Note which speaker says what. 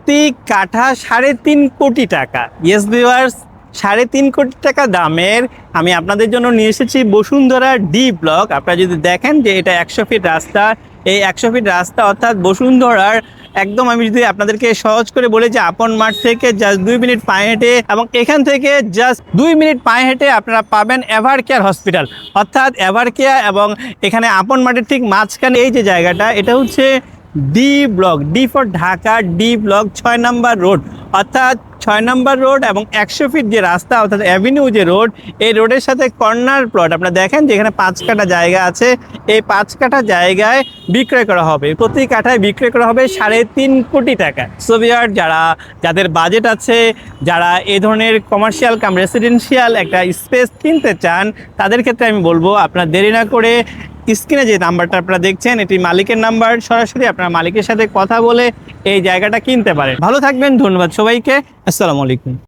Speaker 1: প্রতি কাঠা 3.5 কোটি টাকা। ইয়েস ভিউয়ার্স, 3.5 কোটি টাকা দামের আমি আপনাদের জন্য নিয়ে এসেছি বসুন্ধরা ডি ব্লক। আপনারা যদি দেখেন যে এটা 100 ফিট রাস্তা, এই 100 ফিট রাস্তা অর্থাৎ বসুন্ধরার একদম, আমি যদি আপনাদেরকে সহজ করে বলি যে আপন মাঠ থেকে জাস্ট 2 মিনিট পায়ে হেঁটে এবং এখান থেকে জাস্ট 2 মিনিট পায়ে হেঁটে আপনারা পাবেন এভার কেয়ার হসপিটাল। অর্থাৎ এভার কেয়ার এবং এখানে আপন মাঠের ঠিক মাঝখানে এই যে জায়গাটা, এটা হচ্ছে D block, D for Dhaka, D block 6 number road. অর্থাৎ 6 নম্বর রোড এবং 100 ফিট যে রাস্তা অর্থাৎ অ্যাভিনিউ যে রোড, এই রোডের সাথে কর্নার প্লট আপনারা দেখেন যে এখানে 5 কাঠা জায়গা আছে। এই 5 কাঠা জায়গায় বিক্রয় করা হবে, প্রতি কাঠায় বিক্রয় করা হবে 3.5 কোটি টাকা। সো ভিউয়ার, যাদের বাজেট আছে, যারা এই ধরনের কমার্শিয়াল কাম রেসিডেন্সিয়াল একটা স্পেস কিনতে চান, তাদের ক্ষেত্রে আমি বলবো আপনারা দেরি না করে স্ক্রিনে যে নাম্বারটা আপনারা দেখছেন, এটি মালিকের নাম্বার, সরাসরি আপনারা মালিকের সাথে কথা বলে এই জায়গাটা কিনতে পারেন। ভালো থাকবেন, ধন্যবাদ সবাইকে, আসসালামু আলাইকুম।